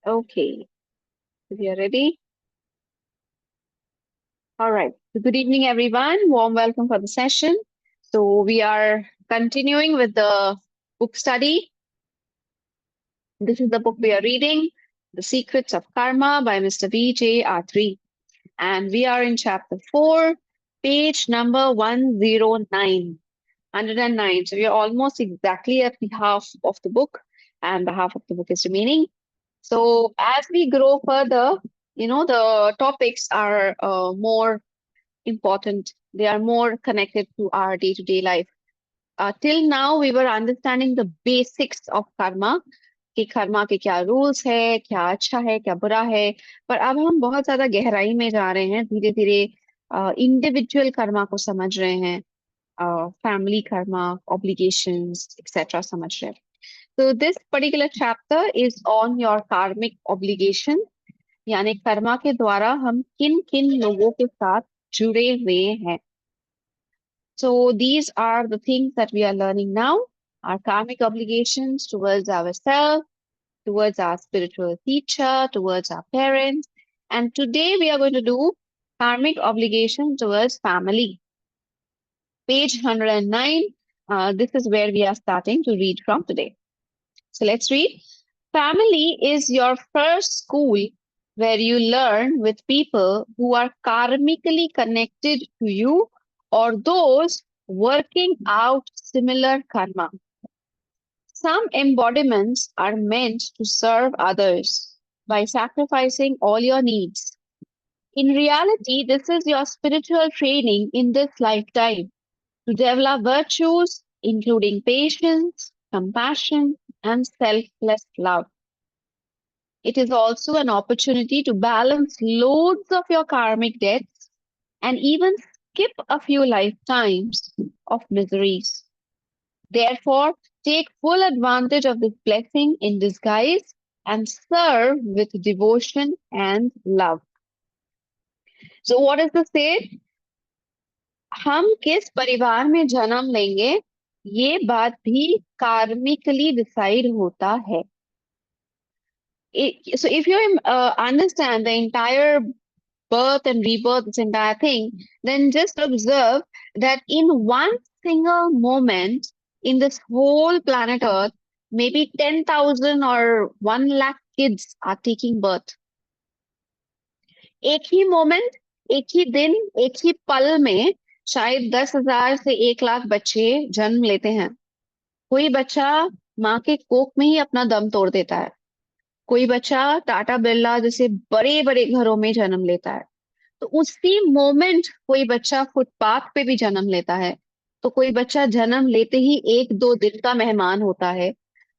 Okay, if you're ready. All right. So good evening, everyone. Warm welcome for the session. So we are continuing with the book study. This is the book we are reading, The Secrets of Karma by Mr. V.J. Atri. And we are in chapter 4, page number 109. 109. So we are almost exactly at the half of the book, and the half of the book is remaining. So as we grow further, the topics are more important. They are more connected to our day-to-day life. Till now, we were understanding the basics of karma, कि कर्मा के क्या rules है, क्या अच्छा है, क्या बुरा है. पर अब हम बहुत ज्यादा गहराई में जा रहे हैं, धीरे धीरे इंडिविजुअल कर्मा को समझ रहे हैं, फैमिली कर्मा, ऑब्लिगेशंस एक्सेट्रा समझ रहे हैं. So this particular chapter is on your karmic obligation, यानी कर्मा के द्वारा हम किन किन लोगों के साथ जुड़े हुए हैं. So these are the things that we are learning now. Our karmic obligations towards ourselves, towards our spiritual teacher, towards our parents. And today we are going to do karmic obligation towards family. Page 109. This is where we are starting to read from today. So let's read. Family is your first school where you learn with people who are karmically connected to you or those working out similar karma. Some embodiments are meant to serve others by sacrificing all your needs. In reality, this is your spiritual training in this lifetime to develop virtues including patience, compassion, and selfless love. It is also an opportunity to balance loads of your karmic debts and even skip a few lifetimes of miseries. Therefore, take full advantage of this blessing in disguise and serve with devotion and love. So, what does this say? हम किस परिवार में जन्म लेंगे, ये बात भी कार्मिकली decide होता है. So, if you understand the entire birth and rebirth, this entire thing, then just observe that in one single moment in this whole planet Earth, maybe 10,000 or 1 lakh kids are taking birth. एक ही moment, एक ही दिन, एक ही पल में शायद 10,000 से 1 लाख बच्चे जन्म लेते हैं. कोई बच्चा माँ के कोख में ही अपना दम तोड़ देता है. कोई बच्चा टाटा बिरला जैसे बड़े बड़े घरों में जन्म लेता है. तो उसी मोमेंट कोई बच्चा फुटपाथ पे भी जन्म लेता है. तो कोई बच्चा जन्म लेते ही 1-2 दिन का मेहमान होता है.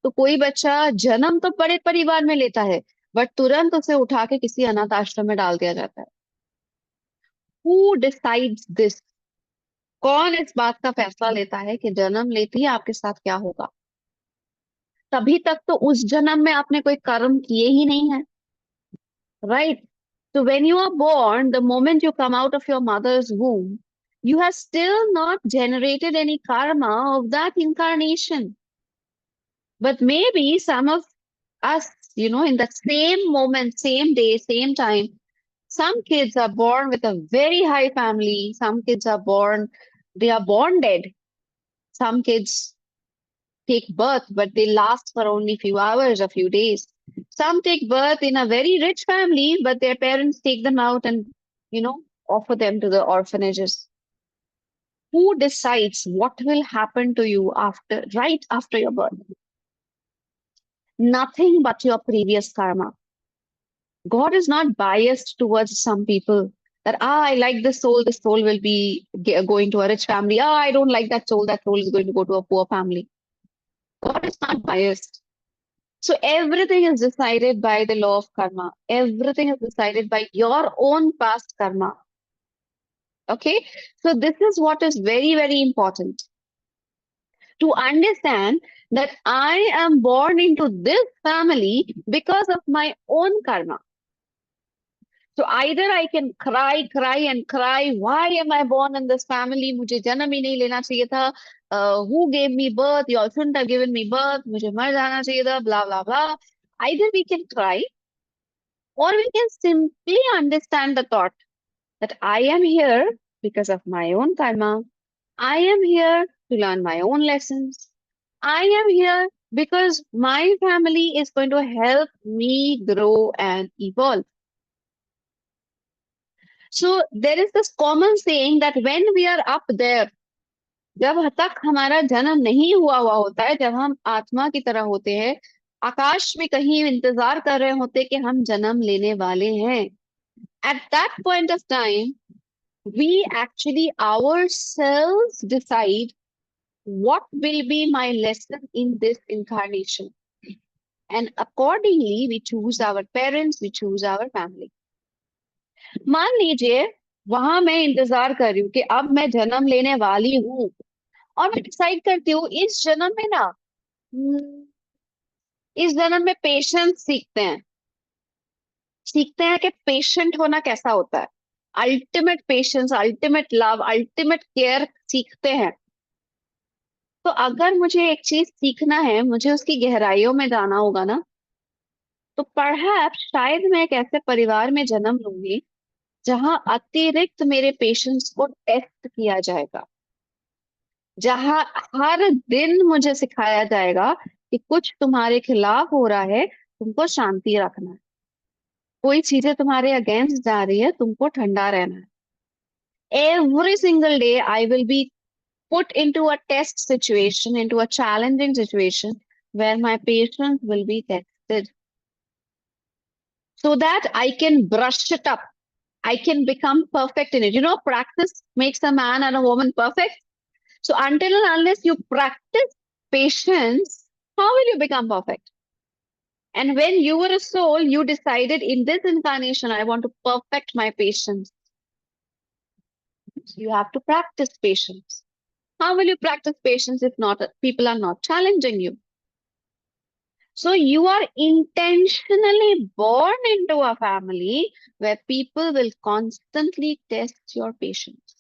तो कोई बच्चा जन्म तो बड़े परिवार में लेता है, बट तुरंत उसे उठा के किसी अनाथ आश्रम में डाल दिया जाता है. Who decides this? कौन इस बात का फैसला लेता है कि जन्म लेते ही आपके साथ क्या होगा? तभी तक तो उस जन्म में आपने कोई कर्म किए ही नहीं है, right? So when you are born, the moment you come out of your mother's womb, you have still not generated any karma of that incarnation. But maybe some of us, in the same moment, same day, same time, some kids are born with a very high family. Some kids are born, they are born dead. Some kids take birth, but they last for only few hours, a few days. Some take birth in a very rich family, but their parents take them out and, offer them to the orphanages. Who decides what will happen to you right after your birth? Nothing but your previous karma. God is not biased towards some people that, I like this soul will be going to a rich family. I don't like that soul is going to go to a poor family. God is not biased. So everything is decided by the law of karma. Everything is decided by your own past karma. Okay? So this is what is very, very important. To understand that I am born into this family because of my own karma. So either I can cry, cry and cry, why am I born in this family? मुझे जन्म ही नहीं लेना चाहिए था. Who gave me birth? You all shouldn't have given me birth. मुझे मर जाना चाहिए था. Blah blah blah. Either we can cry, or we can simply understand the thought that I am here because of my own karma. I am here to learn my own lessons. I am here because my family is going to help me grow and evolve. So there is this common saying that when we are up there, जब तक हमारा जन्म नहीं हुआ होता है, जब हम आत्मा की तरह होते हैं, आकाश में कहीं इंतजार कर रहे होते कि हम जन्म लेने वाले हैं, at that point of time we actually ourselves decide what will be my lesson in this incarnation, and accordingly we choose our parents, we choose our family. मान लीजिए वहां मैं इंतजार कर रही हूँ कि अब मैं जन्म लेने वाली हूँ, और मैं डिसाइड करती हूँ इस जन्म में ना, इस जन्म में पेशेंस सीखते हैं कि पेशेंट होना कैसा होता है, ultimate patience, ultimate love, ultimate care सीखते हैं। तो अगर मुझे एक चीज सीखना है, मुझे उसकी गहराइयों में जाना होगा ना, तो परहैप्स शायद मैं एक ऐसे परिवार में जन्म लूंगी जहां अतिरिक्त मेरे पेशेंस को टेस्ट किया जाएगा, जहां हर दिन मुझे सिखाया जाएगा कि कुछ तुम्हारे खिलाफ हो रहा है, तुमको शांति रखना है, कोई चीजें तुम्हारे अगेंस्ट जा रही है, तुमको ठंडा रहना है। Every single day I will be put into a test situation, into a challenging situation where my patience will be tested so that I can brush it up. I can become perfect in it. You know, practice makes a man and a woman perfect. So until and unless you practice patience, how will you become perfect? And when you were a soul, you decided in this incarnation, I want to perfect my patience. So you have to practice patience. How will you practice patience if not people are not challenging you? So you are intentionally born into a family where people will constantly test your patience.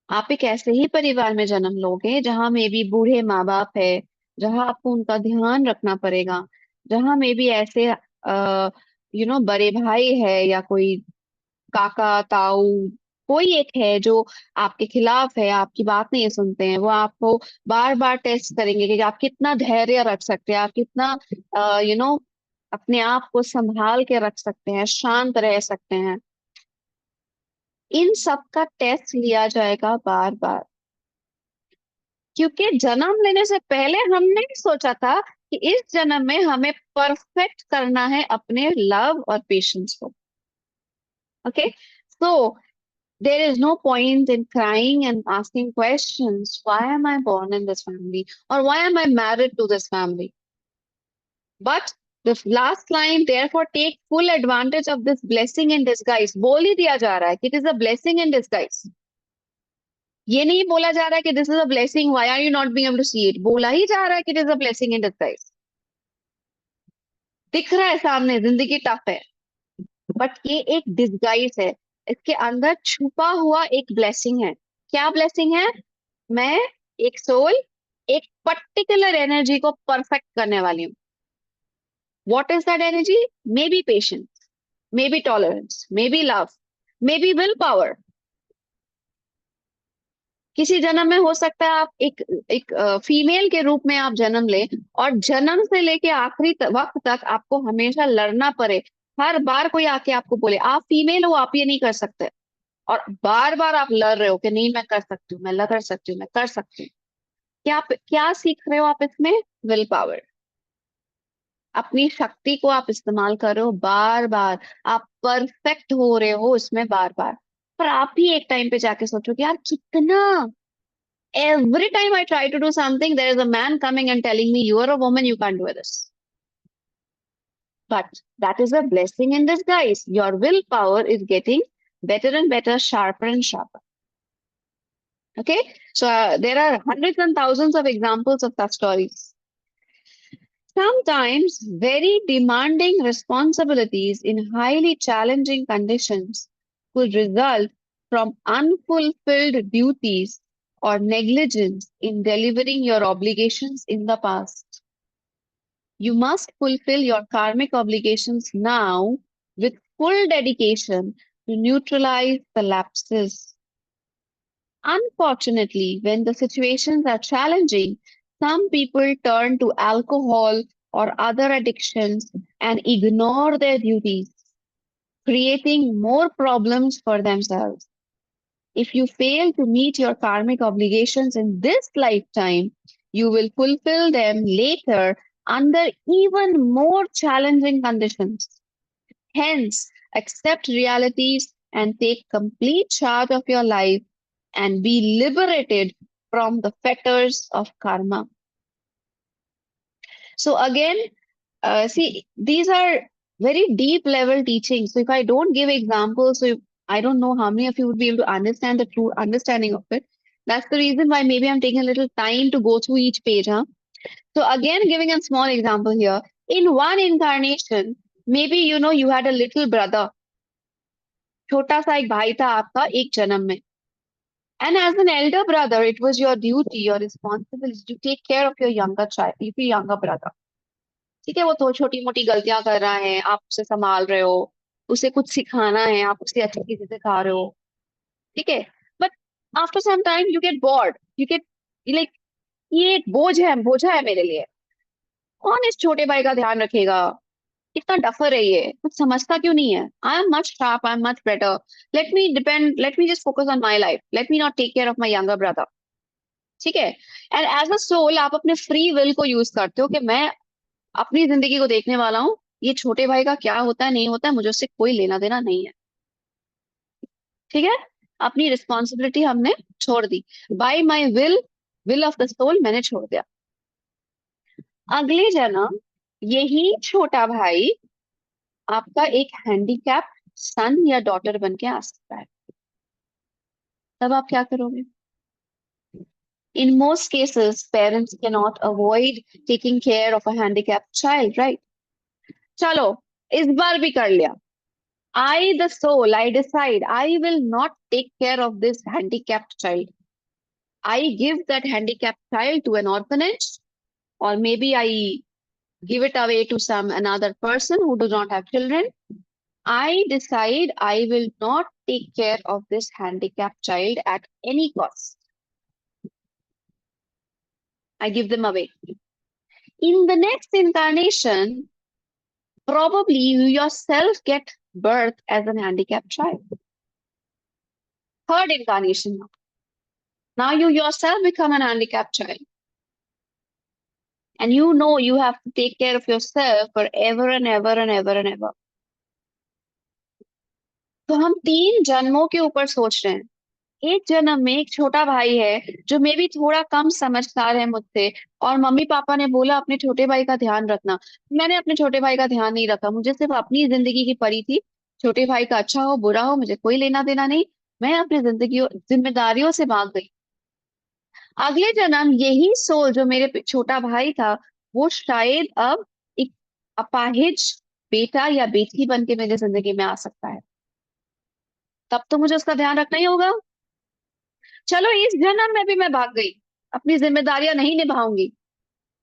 आप एक ऐसे ही परिवार में जन्म लोगे जहां में भी बूढ़े माँ बाप है, जहां आपको उनका ध्यान रखना पड़ेगा, जहां में भी ऐसे बड़े भाई है या कोई काका ताऊ, कोई एक है जो आपके खिलाफ है, आपकी बात नहीं सुनते हैं, वो आपको बार बार टेस्ट करेंगे कि आप कितना धैर्य रख सकते हैं, आप कितना अपने आप को संभाल के रख सकते हैं, शांत रह सकते हैं। इन सब का टेस्ट लिया जाएगा बार बार, क्योंकि जन्म लेने से पहले हमने सोचा था कि इस जन्म में हमें परफेक्ट करना है अपने लव और पेशेंस को। Okay, so there is no point in crying and asking questions. Why am I born in this family? Or why am I married to this family? But the last line, therefore, take full advantage of this blessing in disguise. बोल ही दिया जा रहा है कि it is a blessing in disguise. ये नहीं बोला जा रहा है कि this is a blessing. Why are you not being able to see it? बोला ही जा रहा है कि it is a blessing in disguise. दिख रहा है सामने, जिंदगी टफ है, बट ये एक डिस्गाइज है, इसके अंदर छुपा हुआ एक ब्लेसिंग है। क्या ब्लेसिंग है? मैं एक सोल, एक पर्टिकुलर एनर्जी को परफेक्ट करने वाली हूँ। What is that energy? May be patience, may be tolerance, may be love, may be will power. किसी जन्म में हो सकता है आप एक फीमेल के रूप में आप जन्म ले, और जन्म से लेके आखिरी वक्त तक आपको हमेशा लड़ना पड़े। हर बार कोई आके आपको बोले आप फीमेल हो, आप ये नहीं कर सकते, और बार बार आप लड़ रहे हो कि नहीं मैं कर सकती हूँ, मैं कर सकती हूँ, मैं कर सकती हूँ। क्या सीख रहे हो आप इसमें? Will power. अपनी शक्ति को आप इस्तेमाल कर रहे हो बार बार, आप परफेक्ट हो रहे हो इसमें बार बार। पर आप भी एक टाइम पे जाके सोचो कि यार कितना, every time I try to do something, there is a man coming and telling me, you are a woman, you can't do this. But that is a blessing in disguise. Your willpower is getting better and better, sharper and sharper. Okay, so there are hundreds and thousands of examples of such stories. Sometimes very demanding responsibilities in highly challenging conditions could result from unfulfilled duties or negligence in delivering your obligations in the past. You must fulfill your karmic obligations now with full dedication to neutralize the lapses. Unfortunately, when the situations are challenging, some people turn to alcohol or other addictions and ignore their duties, creating more problems for themselves. If you fail to meet your karmic obligations in this lifetime, you will fulfill them later under even more challenging conditions. Hence, accept realities and take complete charge of your life and be liberated from the fetters of karma. So, again, see, these are very deep level teachings. So, if I don't give examples, so I don't know how many of you would be able to understand the true understanding of it. That's the reason why maybe I'm taking a little time to go through each page, huh? So, again, giving a small example here. In one incarnation, maybe you had a little brother. छोटा सा एक भाई था आपका एक जन्म में. And as an elder brother, it was your duty, your responsibility to take care of your younger child, your younger brother. ठीक है, वो तो छोटी मोटी गलतियां कर रहा है, आप उसे संभाल रहे हो, उसे कुछ सिखाना है, आप उसे अच्छी चीजें सिखा रहे हो, ठीक है. But after some time you get bored, you get like ये एक बोझ है मेरे लिए. कौन इस छोटे भाई का ध्यान रखेगा? इतना डफर है ये, कुछ समझता क्यों नहीं है? I am much sharp, I am much better. Let me just focus on my life, let me not take care of my younger brother. ठीक है. एंड एज अ सोल आप अपने फ्री विल को यूज करते हो कि मैं अपनी जिंदगी को देखने वाला हूँ, ये छोटे भाई का क्या होता है नहीं होता है मुझे उससे कोई लेना देना नहीं है. ठीक है. अपनी रिस्पॉन्सिबिलिटी हमने छोड़ दी. By my will of the soul मैंने छोड़ दिया. अगले जन्म यही छोटा भाई आपका एक हैंडीकैप सन या डॉटर बन के आ सकता है. तब आप क्या करोगे? In most cases, parents cannot avoid taking care of a handicapped child, right? चलो, इस बार भी कर लिया. I, the soul, I decide I will not take care of this handicapped child. I give that handicapped child to an orphanage, or maybe I give it away to some another person who does not have children. I decide I will not take care of this handicapped child at any cost. I give them away. In the next incarnation, probably you yourself get birth as an handicapped child. Third incarnation now. Now you yourself become an handicapped child. And you know you have to take care of yourself forever and ever and ever and ever. तो हम 3 जन्मों के ऊपर सोच रहे हैं. एक जन्म में एक छोटा भाई है जो मे भी थोड़ा कम समझदार है मुझसे, और मम्मी पापा ने बोला अपने छोटे भाई का ध्यान रखना. मैंने अपने छोटे भाई का ध्यान नहीं रखा, मुझे सिर्फ अपनी जिंदगी की पड़ी थी. छोटे भाई का अच्छा हो बुरा हो मुझे कोई लेना देना नहीं, मैं अपनी जिंदगी जिम्मेदारियों से भाग गई. अगले जन्म यही सोल जो मेरे छोटा भाई था, वो शायद अब एक अपाहिज बेटा या बेटी बन के मेरी जिंदगी में आ सकता है. तब तो मुझे उसका ध्यान रखना ही होगा. चलो इस जन्म में भी मैं भाग गई, अपनी जिम्मेदारियां नहीं निभाऊंगी.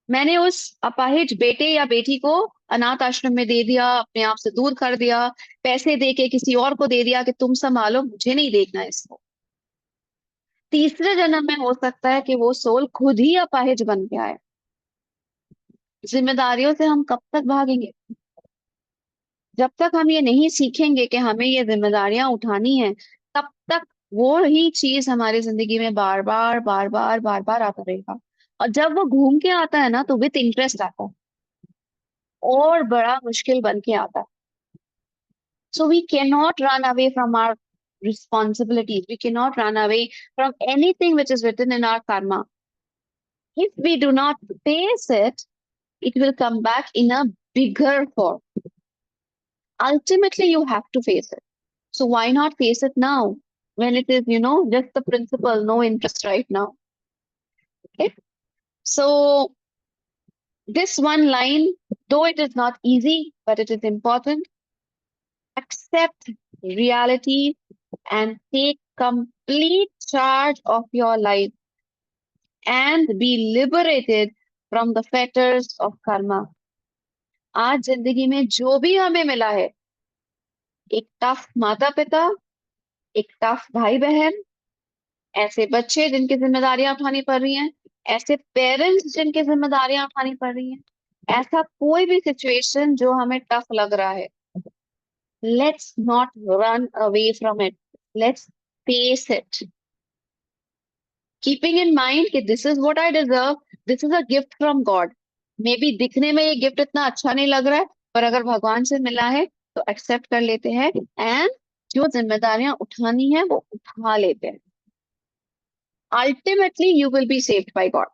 मैंने उस अपाहिज बेटे या बेटी को अनाथ आश्रम में दे दिया, अपने आप से दूर कर दिया, पैसे दे के किसी और को दे दिया कि तुम संभालो, मुझे नहीं देखना इसको. तीसरे जन्म में हो सकता है कि वो सोल खुद ही अपाहिज बन के आए. जिम्मेदारियों से हम कब तक भागेंगे? जब तक हम ये नहीं सीखेंगे कि हमें ये जिम्मेदारियां उठानी है, तब तक वो ही चीज हमारी जिंदगी में बार बार बार बार बार बार आता रहेगा. और जब वो घूम के आता है ना तो विथ इंटरेस्ट आता है, और बड़ा मुश्किल बन के आता है. So we can not run away from our responsibilities. We cannot run away from anything which is written in our karma. If we do not face it, it will come back in a bigger form. Ultimately, you have to face it. So why not face it now when it is, just the principle, no interest right now? Okay. So this one line, though it is not easy, but it is important. Accept reality and take complete charge of your life and be liberated from the fetters of karma. आज जिंदगी में जो भी हमें मिला है, एक tough माता पिता, एक टफ भाई बहन, ऐसे बच्चे जिनकी जिम्मेदारियां उठानी पड़ रही हैं, ऐसे पेरेंट्स जिनकी जिम्मेदारियां उठानी पड़ रही हैं, ऐसा कोई भी सिचुएशन जो हमें टफ लग रहा है, let's not run away from it, let's face it, keeping in mind कि this is what I deserve, this is a gift from God. Maybe दिखने में ये गिफ्ट इतना अच्छा नहीं लग रहा है, पर अगर भगवान से मिला है तो एक्सेप्ट कर लेते हैं, एंड जो जिम्मेदारियां उठानी है वो उठा लेते हैं। Ultimately you will be saved by God.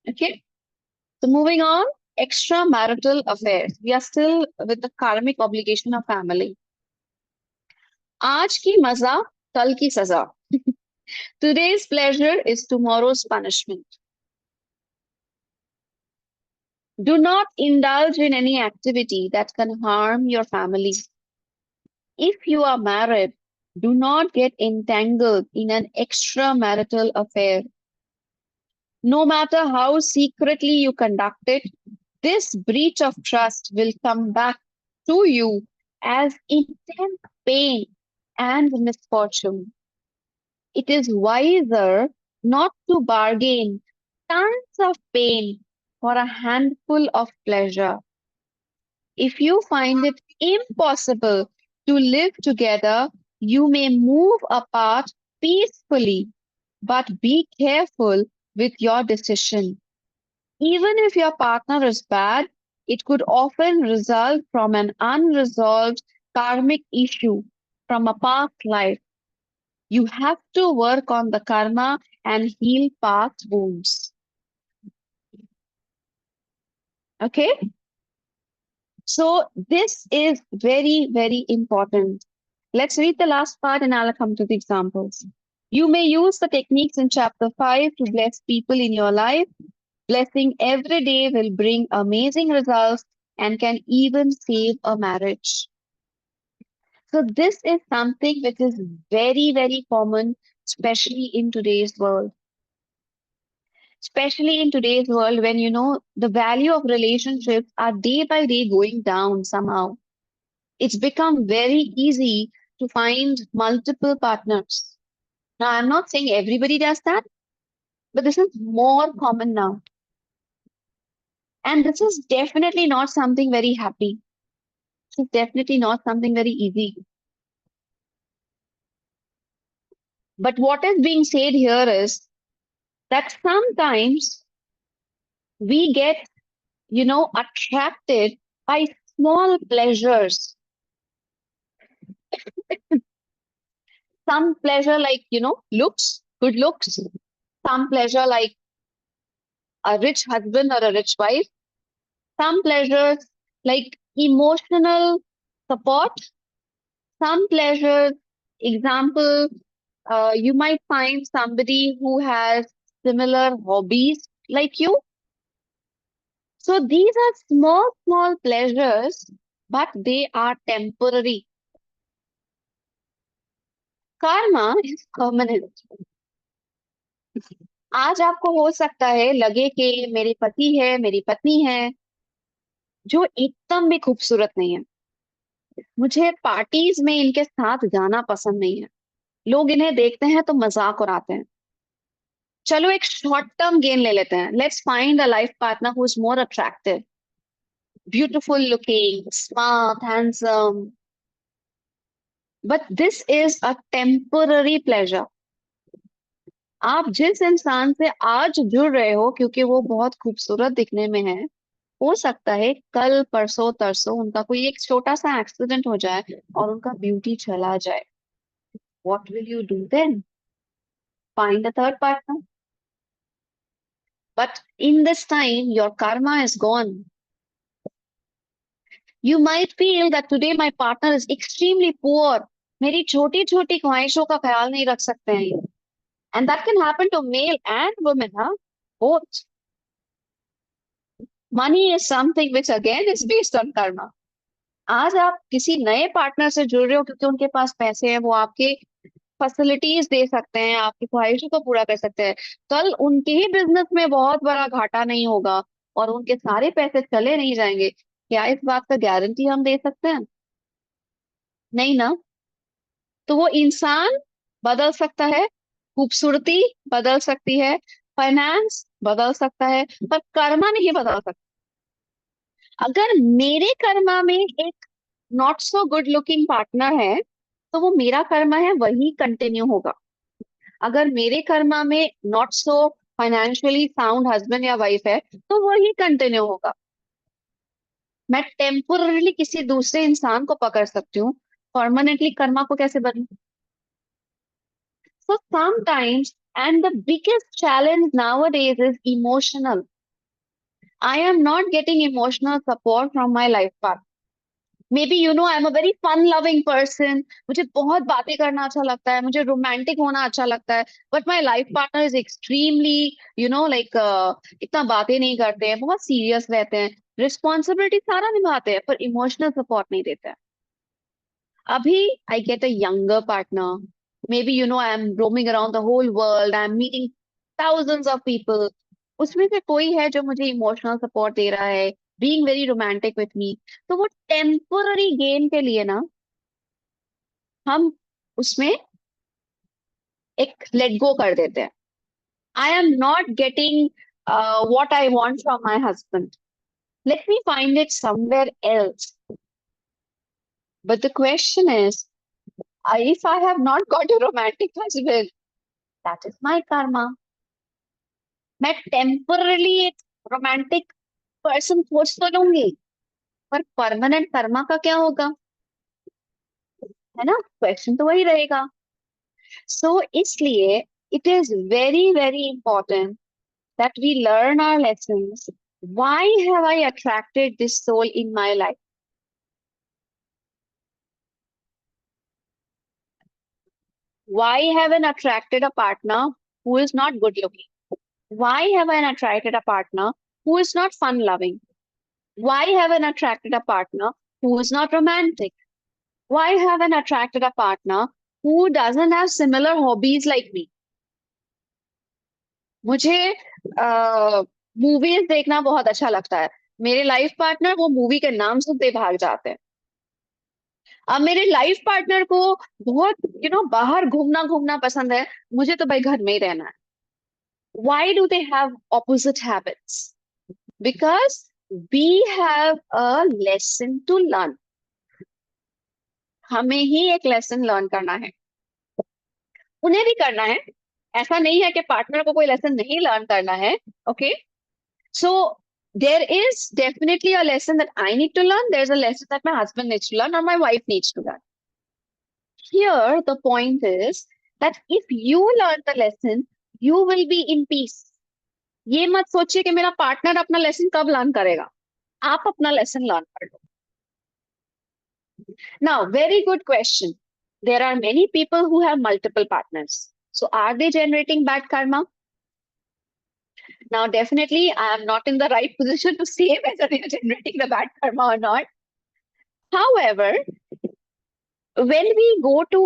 Okay, so moving on, extramarital affairs, we are still with the karmic obligation of family. आज की मजा, कल की सजा. Today's pleasure is tomorrow's punishment. Do not indulge in any activity that can harm your family. If you are married, do not get entangled in an extramarital affair. No matter how secretly you conduct it, this breach of trust will come back to you as intense pain and misfortune. It is wiser not to bargain tons of pain for a handful of pleasure. If you find it impossible to live together, you may move apart peacefully, but be careful with your decision. Even if your partner is bad, it could often result from an unresolved karmic issue from a past life. You have to work on the karma and heal past wounds. Okay? So, this is very, very important. Let's read the last part and I'll come to the examples. You may use the techniques in chapter 5 to bless people in your life. Blessing every day will bring amazing results and can even save a marriage. So, this is something which is very, very common, especially in today's world. Especially in today's world, when the value of relationships are day by day going down somehow. It's become very easy to find multiple partners. Now, I'm not saying everybody does that, but this is more common now. And this is definitely not something very happy. This is definitely not something very easy. But what is being said here is that sometimes we get, attracted by small pleasures. Some pleasure like, looks, good looks. Some pleasure like a rich husband or a rich wife. Some pleasures like emotional support. Some pleasures, example, you might find somebody who has similar hobbies like you. So these are small, small pleasures, but they are temporary. Karma is permanent. आज आपको हो सकता है लगे कि मेरे पति है, मेरी पत्नी है, जो एकदम भी खूबसूरत नहीं है, मुझे पार्टीज में इनके साथ जाना पसंद नहीं है, लोग इन्हें देखते हैं तो मजाक उड़ाते हैं, चलो एक शॉर्ट टर्म गेन ले लेते हैं, let's find a life partner who is more attractive, beautiful looking, smart, handsome, but this is a temporary pleasure. आप जिस इंसान से आज जुड़ रहे हो क्योंकि वो बहुत खूबसूरत दिखने में है, हो सकता है कल परसों तरसों उनका कोई एक छोटा सा एक्सीडेंट हो जाए और उनका ब्यूटी चला जाए. What will you do then? Find a third partner. But in this time, your karma is gone. You might feel that today my partner is extremely poor. मेरी छोटी छोटी ख्वाहिशों का ख्याल नहीं रख सकते हैं ये. And that can happen to male and women, huh? Both. Money is something which again is based on karma. आज आप किसी नए पार्टनर से जुड़ रहे हो क्योंकि उनके पास पैसे हैं, वो आपके फैसिलिटीज दे सकते हैं, आपकी ख्वाहिशों को पूरा कर सकते हैं. कल उनके ही बिजनेस में बहुत बड़ा घाटा नहीं होगा और उनके सारे पैसे चले नहीं जाएंगे, क्या इस बात का गारंटी हम दे सकते हैं? नहीं ना। तो वो इंसान बदल सकता है, खूबसूरती बदल सकती है, फाइनेंस बदल सकता है, पर कर्मा नहीं बदल सकता। अगर मेरे कर्मा में एक not so good looking partner है, तो वो मेरा कर्मा है, वही कंटिन्यू होगा। अगर मेरे कर्मा में not so financially sound husband या वाइफ है, तो वही कंटिन्यू होगा। मैं टेम्पोरली किसी दूसरे इंसान को पकड़ सकती हूँ, परमानेंटली कर्मा को कैसे बदलूं? So sometimes, and the biggest challenge nowadays is emotional. I am not getting emotional support from my life partner. Maybe I'm a very fun loving person. मुझे बहुत बातें करना अच्छा लगता है, मुझे रोमांटिक होना अच्छा लगता है, but my life partner is extremely like इतना बातें नहीं करते हैं, बहुत सीरियस रहते हैं, रिस्पॉन्सिबिलिटी सारा निभाते हैं, पर इमोशनल सपोर्ट नहीं देते हैं। अभी I get a younger partner, maybe I am roaming around the whole world, I am meeting thousands of people, उसमें से कोई है जो मुझे इमोशनल सपोर्ट दे रहा है, being very romantic with me, तो वो टेम्पोररी गेन के लिए ना, हम उसमें एक लेट गो कर देते हैं। I am not getting what I want from my husband, let me find it somewhere else. But the question is, if I have not got a romantic husband, that is my karma. मैं temporarily एक romantic person खोज तो लूंगी, पर permanent Karma का क्या होगा? है ना, क्वेश्चन तो वही रहेगा। सो इसलिए it is very very important that we learn our lessons. Why have I attracted this soul in my life? Why have I attracted a partner who is not good looking? Why have I attracted a partner who is not fun loving? Why have I attracted a partner who is not romantic? Why have I attracted a partner who doesn't have similar hobbies like me? मुझे movies देखना बहुत अच्छा लगता है, मेरे life partner वो movie के नाम सुनते ही भाग जाते हैं। अब मेरे लाइफ पार्टनर को बहुत बाहर घूमना घूमना पसंद है, मुझे तो भाई घर में ही रहना है। Why do they have opposite habits? Because we have a lesson to learn. हमें ही एक लेसन लर्न करना है, उन्हें भी करना है। ऐसा नहीं है कि पार्टनर को कोई लेसन नहीं लर्न करना है। Okay, so there is definitely a lesson that I need to learn. There's a lesson that my husband needs to learn or my wife needs to learn. Here, the point is that if you learn the lesson, you will be in peace. ये मत सोचिए कि मेरा partner अपना lesson कब learn करेगा, आप अपना लेसन लर्न कर लो। Now, very good question. There are many people who have multiple partners. So, are they generating bad karma? Now, definitely, I am not in the right position to say whether they are generating the bad karma or not. However, when we go to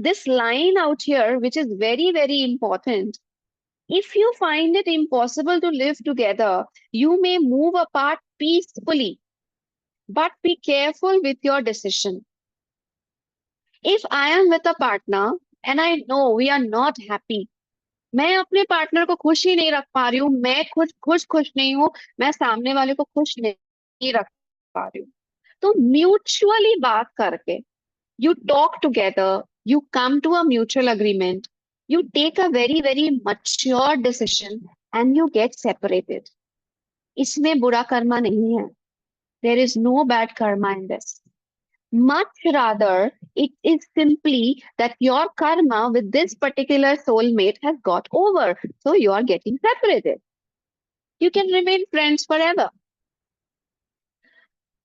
this line out here, which is very, very important. If you find it impossible to live together, you may move apart peacefully, but be careful with your decision. If I am with a partner and I know we are not happy, मैं अपने partner को खुश ही नहीं रख पा रही हूँ, मैं खुश नहीं हूँ, मैं सामने वाले को खुश नहीं रख पा रही हूँ, तो म्यूचुअली बात करके, you talk together, you come to a mutual agreement, you take a very very mature decision and you get separated. इसमें बुरा कर्मा नहीं है, there is no bad karma in this. Much rather, it is simply that your karma with this particular soulmate has got over. So you are getting separated. You can remain friends forever.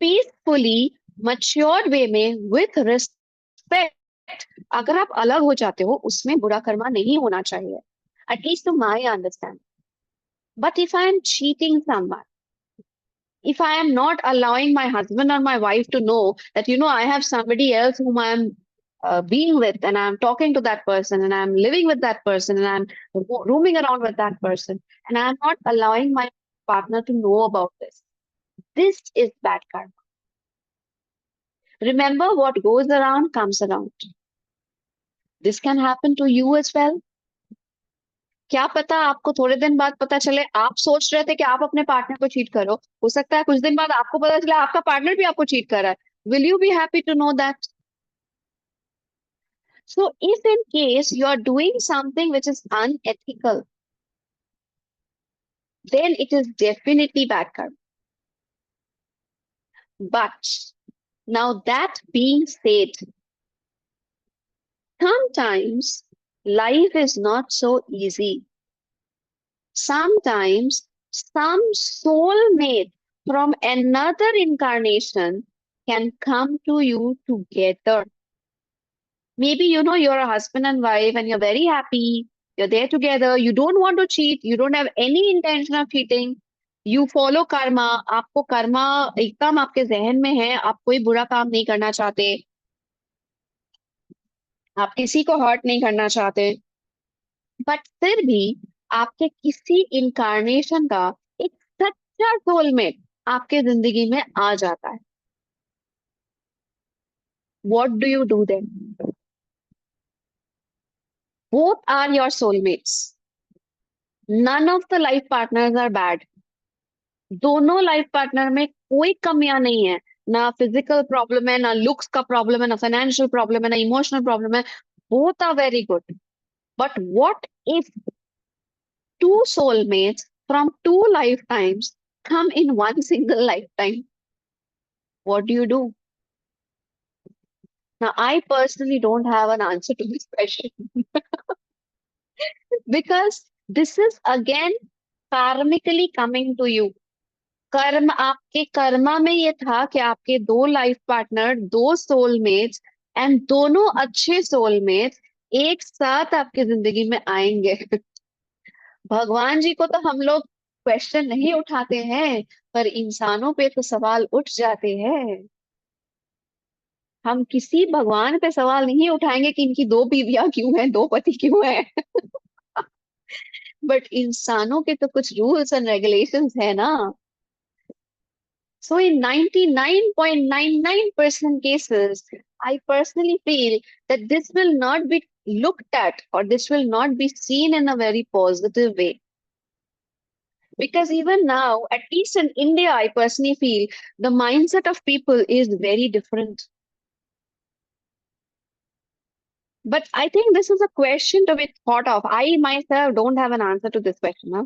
Peacefully, matured way में, with respect, अगर आप अलग हो जाते हो, उसमें बुरा कर्मा नहीं होना चाहिए. At least to my understanding. But if I am cheating someone, if I am not allowing my husband or my wife to know that, I have somebody else whom I am being with, and I'm talking to that person, and I'm living with that person, and I'm roaming around with that person, and I'm not allowing my partner to know about this. This is bad karma. Remember, what goes around comes around. This can happen to you as well. क्या पता आपको थोड़े दिन बाद पता चले आप सोच रहे थे कि आप अपने पार्टनर को चीट करो, हो सकता है कुछ दिन बाद आपको पता चले आपका पार्टनर भी आपको चीट कर रहा है. Will you be happy to know that? So if in case you are doing something which is unethical, then it is definitely bad karma. But now that being said, sometimes life is not so easy. Sometimes some soulmate from another incarnation can come to you together. Maybe you're a husband and wife and you're very happy. You're there together. You don't want to cheat. You don't have any intention of cheating. You follow karma. आपको कर्मा एकदम आपके जहन में है. आप कोई बुरा काम नहीं करना चाहते. आप किसी को हर्ट नहीं करना चाहते. बट फिर भी आपके किसी इनकारनेशन का एक सच्चा सोलमेट आपके जिंदगी में आ जाता है. What do you do then? Both are your soulmates. None of the life partners are bad. दोनों लाइफ पार्टनर में कोई कमियां नहीं है. ना फिजिकल प्रॉब्लम है, ना लुक्स का प्रॉब्लम है, ना फाइनेंशियल प्रॉब्लम है, ना इमोशनल प्रॉब्लम है. Both are very good. But what if two soulmates from two lifetimes come in one single lifetime? What do you do? Now, I personally don't have an answer to this question because this is again karmically coming to you. कर्म आपके कर्मा में ये था कि आपके दो life partner, दो soulmates and दोनों अच्छे सोलमेट्स एक साथ आपकी जिंदगी में आएंगे. भगवान जी को तो हम लोग क्वेश्चन नहीं उठाते हैं, पर इंसानों पे तो सवाल उठ जाते हैं. हम किसी भगवान पे सवाल नहीं उठाएंगे कि इनकी दो बीवियां क्यों हैं, दो पति क्यों हैं. बट इंसानों के तो कुछ रूल्स एंड रेगुलेशंस है ना. So in 99.99% cases, I personally feel that this will not be looked at or this will not be seen in a very positive way. Because even now, at least in India, I personally feel the mindset of people is very different. But I think this is a question to be thought of. I myself don't have an answer to this question. Huh?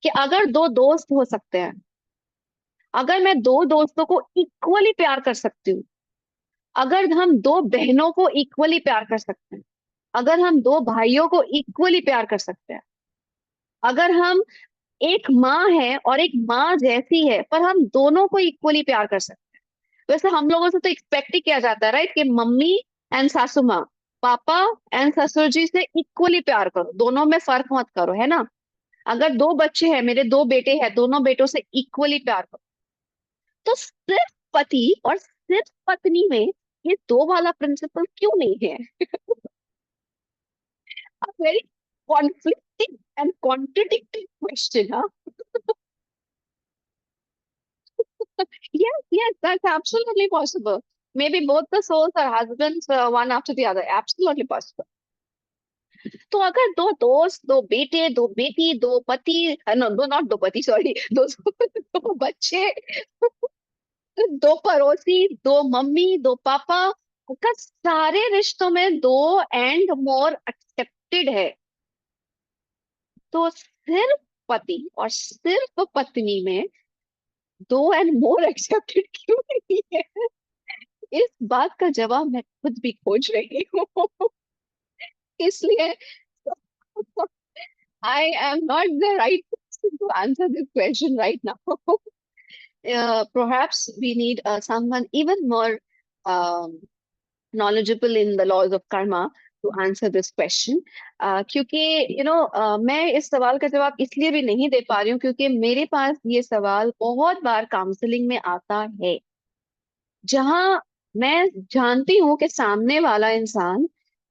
कि अगर दो दोस्त हो सकते हैं, अगर मैं दो दोस्तों को इक्वली प्यार कर सकती हूँ, अगर हम दो बहनों को इक्वली प्यार कर सकते हैं, अगर हम दो भाइयों को इक्वली प्यार कर सकते हैं, अगर हम एक माँ है और एक माँ जैसी है पर हम दोनों को इक्वली प्यार कर सकते हैं. वैसे हम लोगों से तो एक्सपेक्ट ही किया जाता है राइट कि मम्मी एंड सासू माँ, पापा एंड ससुर जी से इक्वली प्यार करो, दोनों में फर्क मत करो, है ना. अगर दो बच्चे हैं, मेरे दो बेटे हैं, दोनों बेटों से इक्वली प्यार करो. तो सिर्फ पति और सिर्फ पत्नी में ये दो वाला प्रिंसिपल क्यों नहीं है? A very conflicting and contradicting question, huh? Yes, that's absolutely possible. Maybe both the souls are husbands, one after the other. Absolutely possible. तो अगर दो दोस्त, दो बेटे, दो बेटी, दो पति, नो दो नॉट दो पति, सॉरी, दो दो बच्चे, दो पड़ोसी, दो मम्मी, दो पापा, अगर सारे रिश्तों में दो एंड मोर एक्सेप्टेड है, तो सिर्फ पति और सिर्फ पत्नी में दो एंड मोर एक्सेप्टेड क्यों नहीं है? इस बात का जवाब मैं खुद भी खोज रही हूँ. इसलिए I am not the right person to answer this question right now. Perhaps we need someone even more um, knowledgeable in the laws of karma to answer this question. क्योंकि मैं इस सवाल का जवाब इसलिए भी नहीं दे पा रही हूँ क्योंकि मेरे पास ये सवाल बहुत बार काउंसलिंग में आता है, जहां मैं जानती हूँ कि सामने वाला इंसान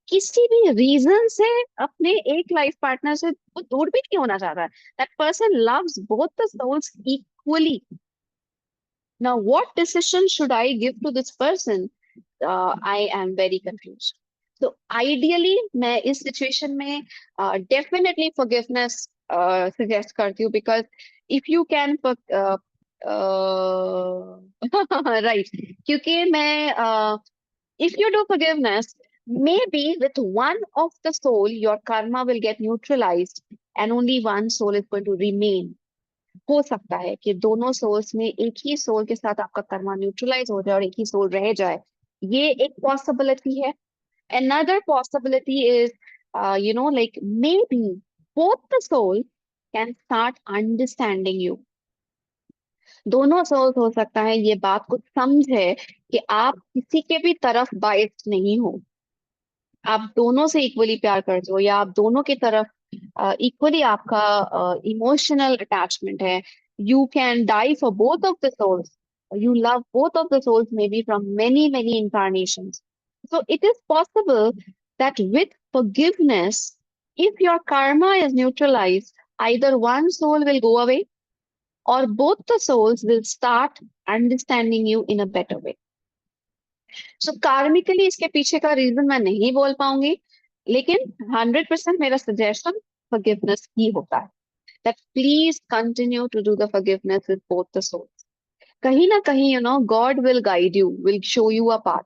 किसी भी रीजन से अपने एक लाइफ पार्टनर से वो दूर भी नहीं होना चाहता है. That person loves both the souls equally. Now, what decision should I give to this person? I am very confused. So ideally, मैं इस situation में definitely forgiveness suggest करती हूँ, because if you can right, क्योंकि मैं if you do forgiveness, maybe with one of the soul, your karma will get neutralized and only one soul is going to remain. हो सकता है कि दोनों souls में एक ही सोल के साथ आपका कर्मा न्यूट्रलाइज हो जाए और एक ही सोल रह जाए. ये एक पॉसिबिलिटी है. Another possibility is, like maybe both the souls can start understanding you. दोनों सोल्स हो सकता है ये बात को समझे कि आप किसी के भी तरफ बाइस्ड नहीं हो. आप दोनों से इक्वली प्यार करते हो, या आप दोनों की तरफ इक्वली आपका इमोशनल अटैचमेंट है. You can die for both of the souls. You love both of the souls, maybe from many incarnations. So it is possible that with forgiveness, if your karma is neutralized, either one soul will go away or both the souls will start understanding you in a better way. सो कार्मिकली इसके पीछे का reason मैं नहीं बोल पाऊंगी, लेकिन 100% मेरा suggestion forgiveness ही होता है. That please continue to do the forgiveness with both the souls. कहीं ना कहीं God will guide you, will show you a path.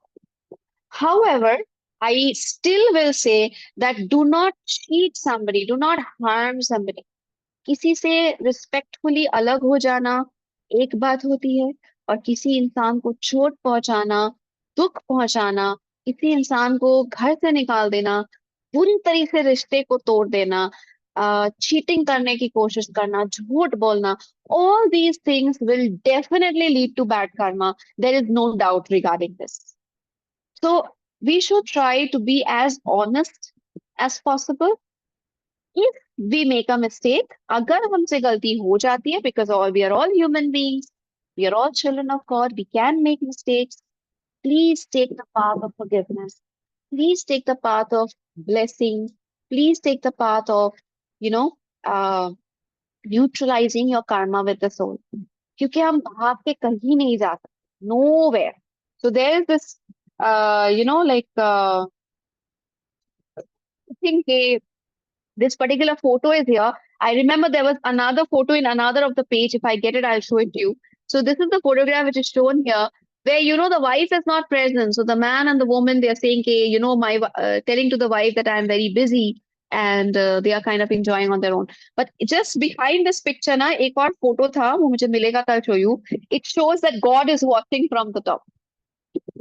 However, I still will say that do not cheat somebody, do not harm somebody. किसी से respectfully अलग हो जाना एक बात होती है, और किसी इंसान को चोट पहुंचाना, दुख पहुंचाना, किसी इंसान को घर से निकाल देना, बुरी तरीके से रिश्ते को तोड़ देना, चीटिंग करने की कोशिश करना, झूठ बोलना, all these things will definitely lead to bad karma. There is no doubt regarding this. So we should try to be as honest as possible. If we make a mistake, अगर हमसे गलती हो जाती है, because all we are all human beings, we are all children of God, we can make mistakes. Please take the path of forgiveness. Please take the path of blessing. Please take the path of, you know, uh, neutralizing your karma with the soul. क्योंकि हम भाग के कहीं नहीं जा सकते. Nowhere. So there is this, like, thing. This particular photo is here. I remember there was another photo in another of the page. If I get it, I'll show it to you. So this is the photograph which is shown here, where the wife is not present. So the man and the woman, they are saying, "Okay, telling to the wife that I am very busy," and they are kind of enjoying on their own. But just behind this picture, na एक और photo था, वो मुझे मिलेगा, I'll show you. It shows that God is watching from the top.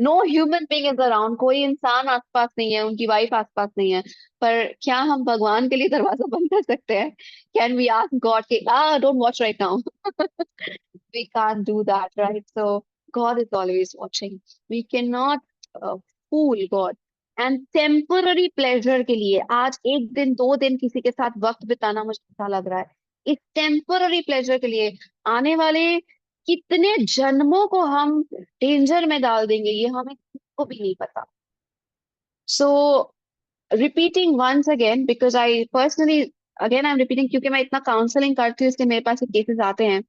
No human being is around. कोई इंसान आसपास नहीं है, उनकी वाइफ आसपास नहीं है. पर क्या हम भगवान के लिए दरवाजा बंद कर सकते हैं? कैन वी आस्क गॉड के don't watch right now? We can't do that, right? So God is always watching. We can not fool God. And temporary pleasure के लिए आज एक दिन दो दिन किसी के साथ वक्त बिताना मुझे अच्छा लग रहा है, इस टेम्पररी प्लेजर के लिए आने वाले कितने जन्मों को हम डेंजर में डाल देंगे, ये हमें खुद को भी नहीं पता. So repeating once again, because I personally, again I am repeating, क्योंकि मैं इतना काउंसलिंग करती हूँ, इसलिए मेरे पास केसेस आते हैं.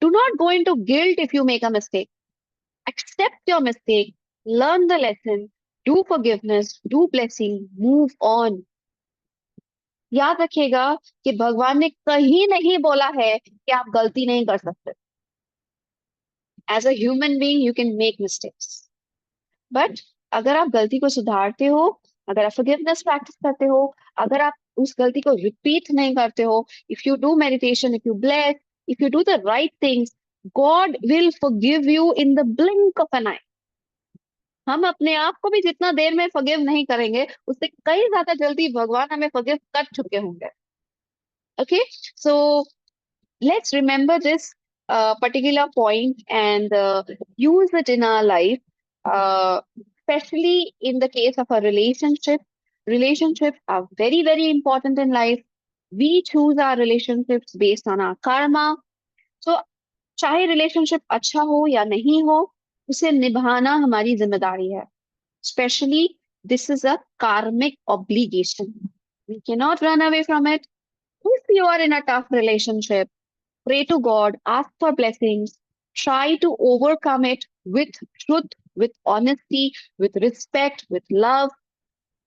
Do not go into guilt if you make a mistake. Accept your mistake, learn the lesson, do forgiveness, do blessing, move on. याद रखिएगा कि भगवान ने कहीं नहीं बोला है कि आप गलती नहीं कर सकते. As a human being you can make mistakes, but अगर आप गलती को सुधारते हो, अगर आप फॉरगिवनेस प्रैक्टिस करते हो, अगर आप उस गलती को रिपीट नहीं करते हो, if you do meditation, if you bless, if you do the right things, God will forgive you in the blink of an eye. हम अपने आप को भी जितना देर में फॉरगिव नहीं करेंगे, उससे कई ज्यादा जल्दी भगवान हमें फॉरगिव कर चुके होंगे. Okay, so let's remember this particular point and use it in our life, especially in the case of a relationship. Relationships are very important in life. We choose our relationships based on our karma. So चाहे relationship अच्छा हो या नहीं हो, उसे निभाना हमारी जिम्मेदारी है. Especially this is a karmic obligation. We cannot run away from it. If you are in a tough relationship, pray to God, ask for blessings, Try to overcome it with truth, with honesty, with respect, with love.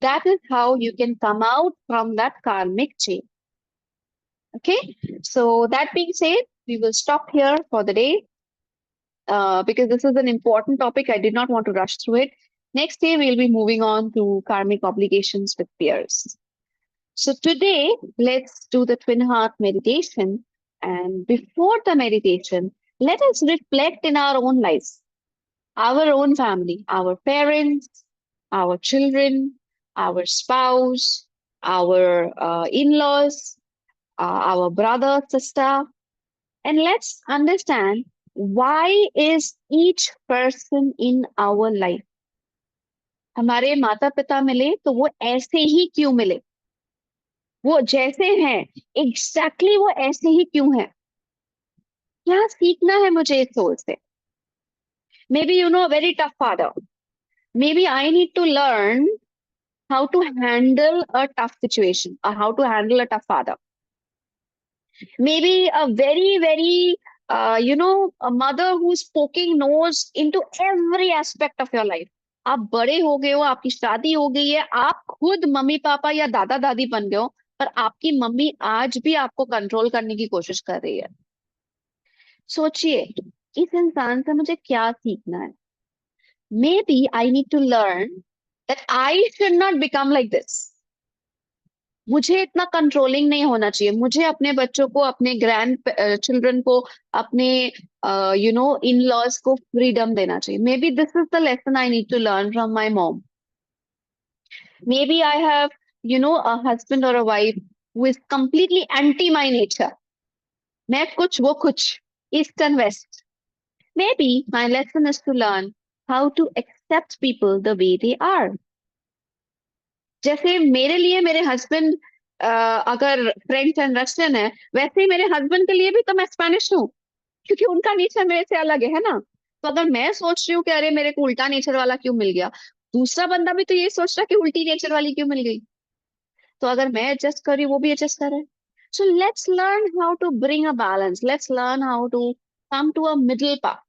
That is how you can come out from that karmic chain. Okay, so that being said, we will stop here for the day because this is an important topic. I did not want to rush through it. Next day, we'll be moving on to karmic obligations with peers. So today, let's do the twin heart meditation. And before the meditation, let us reflect in our own lives, our own family, our parents, our children, our spouse, our in-laws, our brother, sister, and let's understand why is each person in our life. हमारे माता पिता मिले तो वो ऐसे ही क्यों मिले, वो जैसे हैं एग्जैक्टली वो ऐसे ही क्यों हैं, क्या सीखना है मुझे इस सोल से. Maybe you know very tough father, maybe I need to learn how to handle a tough situation or how to handle a tough father. Maybe a very a mother who's poking nose into every aspect of your life. आप बड़े हो गए हो, आपकी शादी हो गई है, आप खुद मम्मी पापा या दादा दादी बन गए हो, पर आपकी मम्मी आज भी आपको कंट्रोल करने की कोशिश कर रही है. सोचिए इस इंसान से मुझे क्या सीखना है. Maybe I need to learn that I should not become like this. मुझे इतना कंट्रोलिंग नहीं होना चाहिए. मुझे अपने बच्चों को, अपने ग्रैंड चिल्ड्रन को, अपने इन लॉज को फ्रीडम देना चाहिए. Maybe this is the lesson I need to learn from my mom. Maybe I have a husband और a wife who is completely anti my nature. मैं कुछ वो कुछ, east and west. Maybe my lesson is to learn how to accept people the way they are. जैसे मेरे लिए मेरे husband अगर फ्रेंच एंड रशियन है, वैसे ही मेरे हस्बैंड के लिए भी तो मैं स्पेनिश हूँ, क्योंकि उनका नेचर मेरे से अलग है ना. तो अगर मैं सोच रही हूँ कि अरे मेरे को उल्टा नेचर वाला क्यों मिल गया, दूसरा बंदा भी तो ये सोच रहा है कि उल्टी नेचर वाली क्यों मिल गई. तो अगर मैं एडजस्ट कर रही हूँ, वो भी एडजस्ट कर रहे हैं. So let's learn how to bring a balance. Let's learn how to come to a middle path.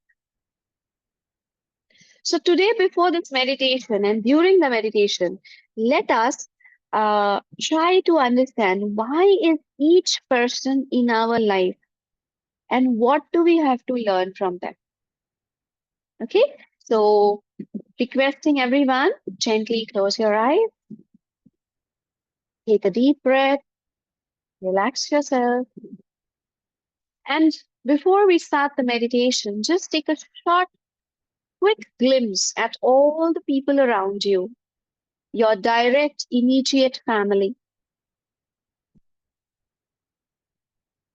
So today, before this meditation and during the meditation, let us try to understand why is each person in our life and what do we have to learn from them. Okay, so requesting everyone, gently close your eyes, take a deep breath, relax yourself, and before we start the meditation, just take a short, quick glimpse at all the people around you, your direct, immediate family.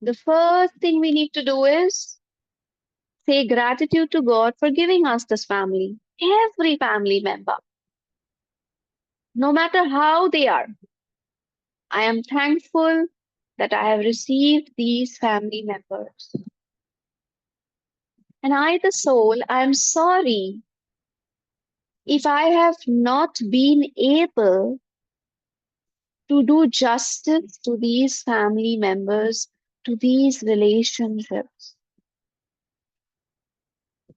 The first thing we need to do is say gratitude to God for giving us this family, every family member, no matter how they are. I am thankful that I have received these family members. And I, the soul, I am sorry if I have not been able to do justice to these family members, to these relationships.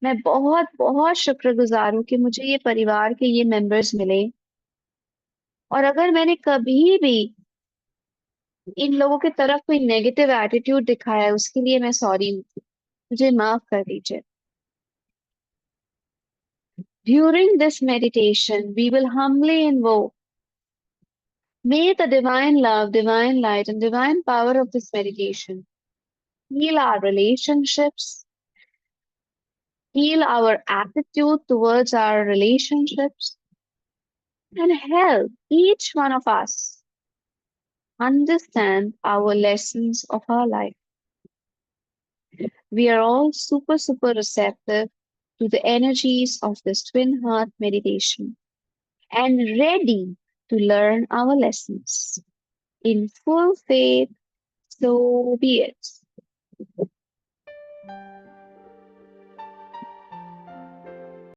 मैं बहुत बहुत शुक्रगुजार हूँ कि मुझे ये परिवार के ये मेंबर्स मिले. और अगर मैंने कभी भी इन लोगों की तरफ कोई नेगेटिव एटीट्यूड दिखाया है, उसके लिए मैं सॉरी हूँ. मुझे माफ कर दीजिए. During this meditation, we will humbly invoke, may the divine love, divine light, and divine power of this meditation heal our relationships, heal our attitude towards our relationships, and help each one of us understand our lessons of our life. We are all super, super receptive to the energies of this twin heart meditation and ready to learn our lessons. In full faith, so be it.